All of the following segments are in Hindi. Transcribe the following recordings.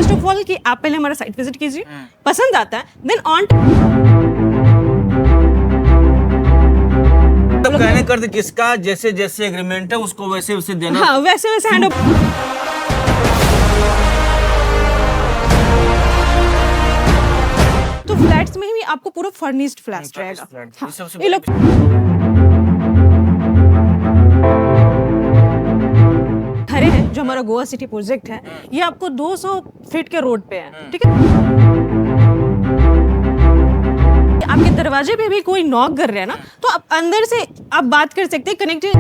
फर्स्ट ऑफ ऑल कि आप पहले हमारा साइट विजिट कीजिए, पसंद आता है देन ऑन कहने कर दे किसका जैसे जैसे एग्रीमेंट है उसको वैसे वैसे देना। हाँ वैसे वैसे हैंड तो फ्लैट्स में ही आपको पूरा फर्निश्ड फ्लैट्स रहेगा। हाँ, ये लोग खड़े हैं जो हमारा गोवा सिटी प्रोजेक्ट है, ये आपको 200 फीट के रोड पे है, ठीक है। आपके दरवाजे पे भी कोई नॉक कर रहा है ना, तो आप अंदर से आप बात कर सकते हैं कनेक्टेड।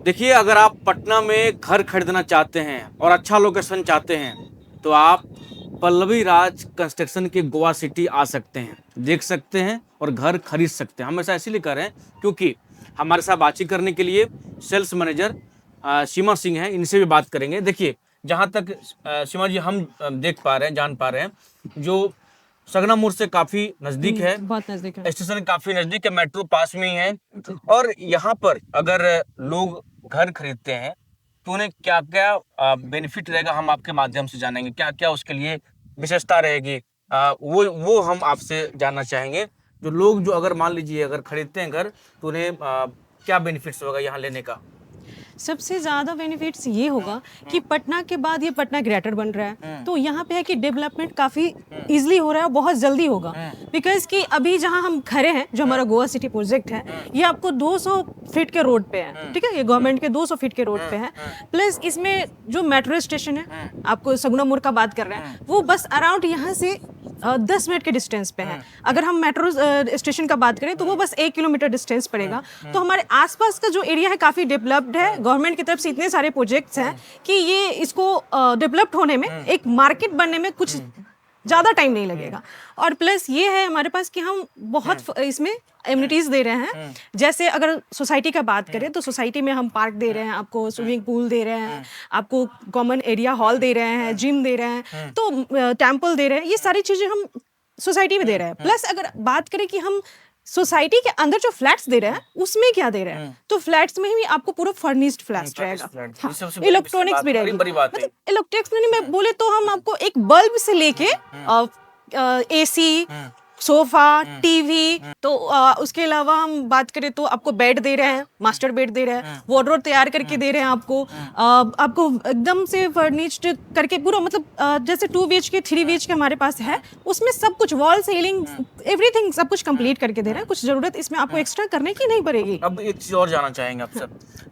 देखिए, अगर आप पटना में घर खरीदना चाहते हैं और अच्छा लोकेशन चाहते हैं तो आप पल्लवी राज कंस्ट्रक्शन के गोवा सिटी आ सकते हैं, देख सकते हैं और घर खरीद सकते हैं। हम ऐसा इसीलिए कर रहे हैं क्योंकि हमारे साथ बातचीत करने के लिए सेल्स मैनेजर सीमा सिंह हैं, इनसे भी बात करेंगे। देखिए, जहाँ तक सीमा जी हम देख पा रहे हैं, जान पा रहे हैं, जो सगना मोड़ से काफी नजदीक है, बहुत नजदीक है, स्टेशन काफी नजदीक है, मेट्रो पास में ही है। और यहाँ पर अगर लोग घर खरीदते हैं तो उन्हें क्या क्या बेनिफिट रहेगा, हम आपके माध्यम से जानेंगे। क्या क्या उसके लिए विशेषता रहेगी, वो हम आपसे जानना चाहेंगे। जो लोग जो अगर मान लीजिए अगर खरीदते हैं घर तो उन्हें क्या बेनिफिट्स होगा यहाँ लेने का? सबसे ज़्यादा बेनिफिट्स ये होगा कि पटना के बाद ये पटना ग्रेटर बन रहा है, तो यहाँ पे है कि डेवलपमेंट काफ़ी इजीली हो रहा है और बहुत जल्दी होगा। बिकॉज कि अभी जहाँ हम खड़े हैं जो हमारा गोवा सिटी प्रोजेक्ट है, ये आपको 200 फीट के रोड पे है, ठीक है, ये गवर्नमेंट के 200 फीट के रोड पे है। प्लस इसमें जो मेट्रो स्टेशन है, आपको सगुना मोड़ का बात कर रहे हैं, वो बस अराउंड यहाँ से 10 मिनट के डिस्टेंस पे है। अगर हम मेट्रो स्टेशन का बात करें तो वो बस 1 किलोमीटर डिस्टेंस पड़ेगा। तो हमारे आसपास का जो एरिया है काफ़ी डेवलप्ड है। गवर्नमेंट की तरफ से इतने सारे प्रोजेक्ट्स हैं कि ये इसको डेवलप्ड होने में, एक मार्केट बनने में कुछ ज़्यादा टाइम नहीं लगेगा। और प्लस ये है हमारे पास कि हम बहुत इसमें एमिनिटीज़ दे रहे हैं। जैसे अगर सोसाइटी का बात करें तो सोसाइटी में हम पार्क दे रहे हैं, आपको स्विमिंग पूल दे रहे हैं, आपको कॉमन एरिया हॉल दे रहे हैं, जिम दे रहे हैं, तो टेम्पल दे रहे हैं। ये सारी चीज़ें हम सोसाइटी में दे रहे हैं। प्लस अगर बात करें कि हम सोसाइटी के अंदर जो फ्लैट्स दे रहे हैं उसमें क्या दे रहे हैं, तो फ्लैट्स में ही आपको पूरा फर्निश्ड फ्लैट्स रहेगा। इलेक्ट्रॉनिक्स भी रहेगी। मतलब इलेक्ट्रॉनिक्स में बोले तो हम आपको एक बल्ब से लेके एसी, सोफा, टीवी, तो उसके अलावा हम बात करें तो आपको बेड दे रहे हैं, मास्टर बेड दे रहे हैं, वार्डरोब तैयार करके दे रहे हैं आपको एकदम से फर्निश्ड करके पूरा, मतलब जैसे 2 BHK 3 BHK हमारे पास है, उसमें सब कुछ वॉल सीलिंग एवरीथिंग सब कुछ कंप्लीट करके दे रहे हैं। कुछ जरूरत इसमें आपको एक्स्ट्रा करने की नहीं पड़ेगी। अब एक चीज और जानना चाहेंगे आपसे,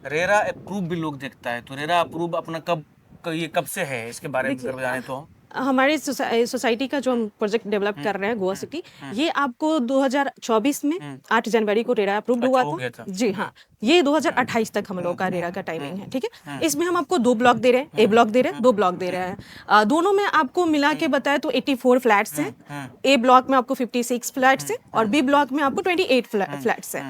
रेरा अप्रूव भी लोग देखता है, तो रेरा अप्रूव अपना कब से है, इसके बारे में अगर जाने तो। हमारे सोसाइटी का जो हम प्रोजेक्ट डेवलप कर रहे हैं गोवा सिटी, ये आपको 2024 में 8 जनवरी को रेरा अप्रूव हुआ था। जी हाँ, ये 2028 तक हम लोग का रेरा का टाइमिंग है, ठीक है। इसमें हम आपको 2 ब्लॉक दे रहे हैं, ए ब्लॉक दे रहे हैं, 2 ब्लॉक दे रहे हैं। दोनों में आपको मिला के बताए तो 84 फ्लैट्स हैं। ए ब्लॉक में आपको 56 फ्लैट्स हैं और बी ब्लॉक में आपको 28 फ्लैट्स हैं।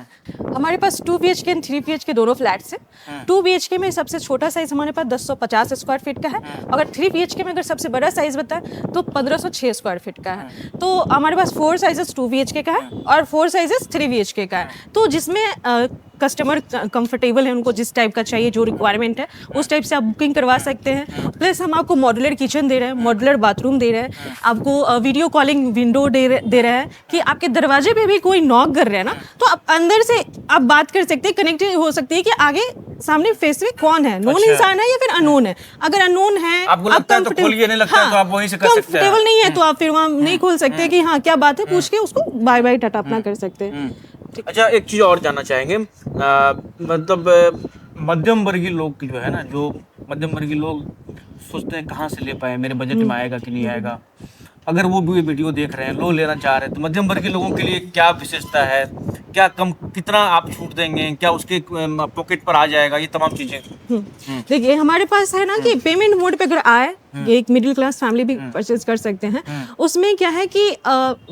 हमारे पास 2 BHK एंड 3 BHK दोनों फ्लैट्स हैं। 2 BHK में सबसे छोटा साइज हमारे पास 1050 स्क्वायर फीट का है। अगर 3 BHK में अगर सबसे बड़ा साइज बताए तो 1506 स्क्वायर फीट का है। तो हमारे पास 4 साइजेस 2 BHK का है और 4 साइजेस 3 BHK का है। तो जिसमें कस्टमर कंफर्टेबल है, उनको जिस टाइप का चाहिए, जो रिक्वायरमेंट है उस टाइप से आप बुकिंग करवा सकते हैं। प्लस हम आपको मॉड्यूलर किचन दे रहे हैं, मॉड्यूलर बाथरूम दे रहे हैं, आपको वीडियो कॉलिंग विंडो दे रहे हैं कि आपके दरवाजे पे भी कोई नॉक कर रहा है ना, तो आप अंदर से आप बात कर सकते हैं, कनेक्टेड हो सकती है कि आगे सामने फेस में कौन है, नोन इंसान है या फिर अननोन है। अगर अननोन है, आपको लगता है तो खोलिए, नहीं लगता है तो आप वहीं से कर सकते हैं। कंफर्टेबल नहीं है तो आप फिर वहाँ नहीं खोल सकते कि हाँ क्या बात है, पूछ के उसको बाय बाय टाटा अपना कर सकते हैं। अच्छा, एक चीज और जानना चाहेंगे, मतलब मध्यम वर्गीय लोग जो है ना, जो मध्यम वर्गीय लोग सोचते हैं कहाँ से ले पाए, मेरे बजट में आएगा कि नहीं आएगा, अगर वो भी वीडियो देख रहे हैं, लोग लेना चाह रहे हैं, तो मध्यम वर्गीय लोगों के लिए क्या विशेषता है, क्या कम कितना आप छूट देंगे, क्या उसके पॉकेट पर आ जाएगा, ये तमाम चीजें। देखिए हमारे पास है ना कि पेमेंट मोड पे अगर आए, एक मिडिल क्लास फैमिली भी परचेज कर सकते हैं। उसमें क्या है कि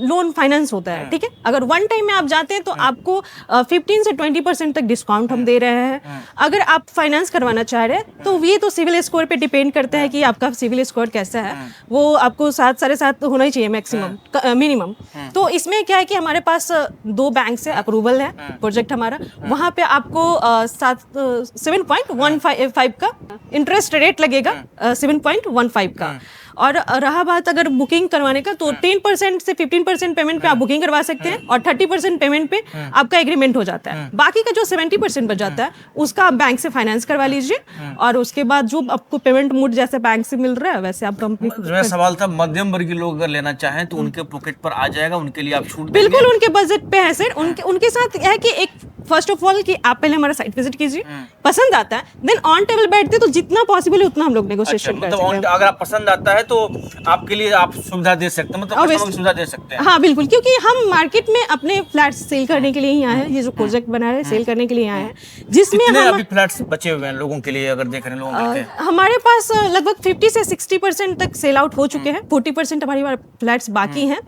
लोन फाइनेंस होता है, ठीक है। अगर वन टाइम में आप जाते हैं तो आपको 15 से 20% तक डिस्काउंट हम दे रहे हैं। अगर आप फाइनेंस करवाना चाह रहे हैं तो ये तो सिविल स्कोर पे डिपेंड करता है कि आपका सिविल स्कोर कैसा है। वो आपको 7, 7.5 तो होना ही चाहिए मैक्सिमम, मिनिमम। तो इसमें क्या है कि हमारे पास 2 बैंक से अप्रूवल है प्रोजेक्ट हमारा। वहाँ पे आपको 7.15 का इंटरेस्ट रेट लगेगा, 7.15 का। और रहा बात अगर बुकिंग करवाने का, तो 10% से 15% पेमेंट पे आप बुकिंग करवा सकते हैं और 30% पेमेंट पे आपका एग्रीमेंट हो जाता है। बाकी का जो 70% बच जाता है उसका आप बैंक से फाइनेंस करवा लीजिए और उसके बाद जो आपको पेमेंट मोड जैसे बैंक से मिल रहा है वैसे आप कंपनी। मेरा सवाल था मध्यम वर्गीय लोग अगर लेना चाहें तो उनके पॉकेट पर आ जाएगा, उनके लिए आप छूट देंगे? बिल्कुल उनके बजट पे है सर। उनके साथ है कि एक फर्स्ट ऑफ ऑल कि आप पहले हमारा साइट विजिट कीजिए, पसंद आता है देन ऑन टेबल बैठते तो जितना पॉसिबल है उतना हम लोग नेगोशिएशन कर सकते हैं। अगर आप पसंद आता है तो आपके लिए आप सुविधा दे सकते हैं, मतलब कस्टमर की सुविधा दे सकते हैं। हाँ बिल्कुल, क्योंकि हम मार्केट में अपने फ्लैट सेल करने के लिए ही आए हैं। ये जो प्रोजेक्ट बना रहे हैं सेल करने के लिए आए हैं, जिसमें कितने हम अभी फ्लैट्स बचे हुए हैं लोगों के लिए, अगर देख रहे हैं लोगों के लिए? हमारे पास लगभग 50 से 60% तक सेल आउट हो चुके हैं। 40% हमारी फ्लैट्स बाकी हैं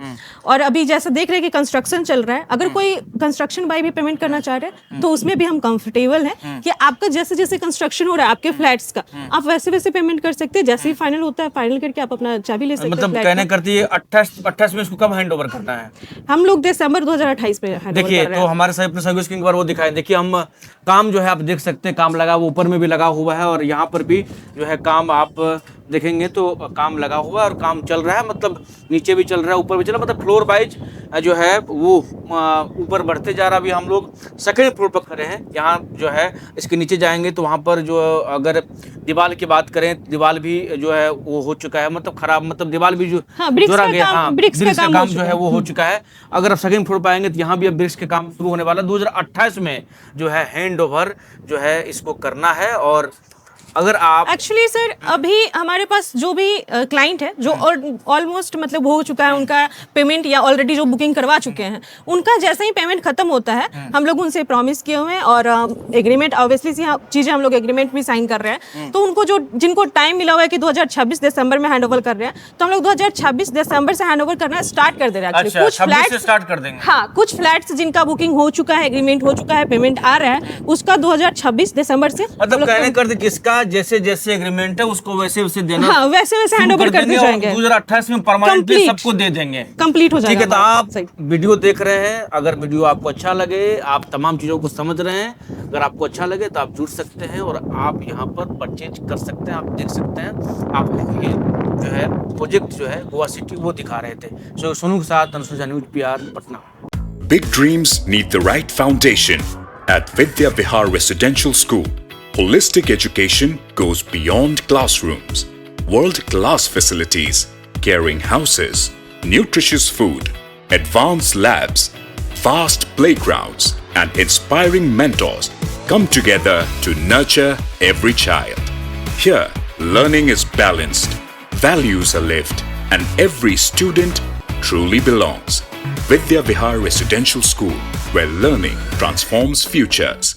और अभी जैसा देख रहे हैं कि कंस्ट्रक्शन चल रहा है। अगर कोई कंस्ट्रक्शन बाय भी पेमेंट करना चाह रहे हैं तो उसमें भी हम कंफर्टेबल हैं कि आपका जैसे जैसे कंस्ट्रक्शन हो रहा है आपके फ्लैट्स का, आप वैसे वैसे पेमेंट कर सकते हैं। जैसे ही फाइनल होता है, फाइनल करके आप अपना चाबी ले सकते हैं। मतलब कहने करती है 28 में इसको कब हैंड ओवर करना है? हम लोग दिसंबर 2028 में हैंड ओवर देखिए कर रहे तो हैं। हमारे साथ अपने सर्विस किंग पर वो दिखाए। देखिए हम काम जो है आप देख सकते हैं, काम लगा, वो ऊपर में भी लगा हुआ है और यहाँ पर भी जो है काम आप देखेंगे तो काम लगा हुआ है और काम चल रहा है, मतलब नीचे भी चल रहा है ऊपर भी चल रहा है, मतलब फ्लोर वाइज जो है वो ऊपर बढ़ते जा रहा है। अभी हम लोग सेकंड फ्लोर पर खड़े हैं। यहाँ जो है इसके नीचे जाएंगे तो वहाँ पर जो अगर दीवार की बात करें, दीवार भी जो है वो हो चुका है, मतलब खराब, मतलब दीवार भी जो जोड़ा गया, हाँ ब्रिक्स का काम जो है वो हो चुका है। अगर आप सेकंड फ्लोर पर आएंगे तो यहाँ भी अब ब्रिक्स के काम शुरू होने वाला 2028 में जो है हैंड ओवर जो है इसको करना है। और अगर आप एक्चुअली सर अभी हमारे पास जो भी क्लाइंट है जो ऑलमोस्ट मतलब हो चुका है उनका पेमेंट या ऑलरेडी जो बुकिंग करवा चुके हैं, उनका जैसे ही पेमेंट खत्म होता है हम लोग उनसे प्रॉमिस किए हुए हैं और एग्रीमेंट ऑब्वियसली चीजें हम लोग एग्रीमेंट भी साइन कर रहे हैं। तो उनको जो जिनको टाइम मिला हुआ है कि 2026 दिसंबर में हैंड ओवर कर रहे हैं, तो हम लोग 2026 दिसंबर से हैंड ओवर करना स्टार्ट कर दे रहे हैं। कुछ फ्लैट स्टार्ट कर देंगे। हाँ, कुछ फ्लैट्स जिनका बुकिंग हो चुका है, एग्रीमेंट हो चुका है, पेमेंट आ रहा है, उसका 2026 दिसंबर से मतलब कहने कर दे जिसका जैसे जैसे एग्रीमेंट है उसको वैसे वैसे देना, हाँ, वैसे वैसे हैंड ओवर करते जाएंगे। 2028 में परमानेंटली सबको दे देंगे, कंप्लीट हो जाएगा। ठीक है, तो आप वीडियो देख रहे हैं, अगर वीडियो आपको अच्छा लगे, आप तमाम चीज़ों को समझ रहे हैं, अगर आपको अच्छा लगे तो आप जुड़ सकते हैं और आप यहाँ पर परचेज कर सकते हैं। आप देख सकते हैं, आप देखिए जो है प्रोजेक्ट जो है गोवा सिटी वो दिखा रहे थे। सो सोनू के साथ Anusuya news PR Patna. Big dreams need the right foundation. At Vidya Vihar Residential School, holistic education goes beyond classrooms. World-class facilities, caring houses, nutritious food, advanced labs, vast playgrounds, and inspiring mentors come together to nurture every child. Here, learning is balanced, values are lived, and every student truly belongs. Vidya Vihar Residential School, where learning transforms futures.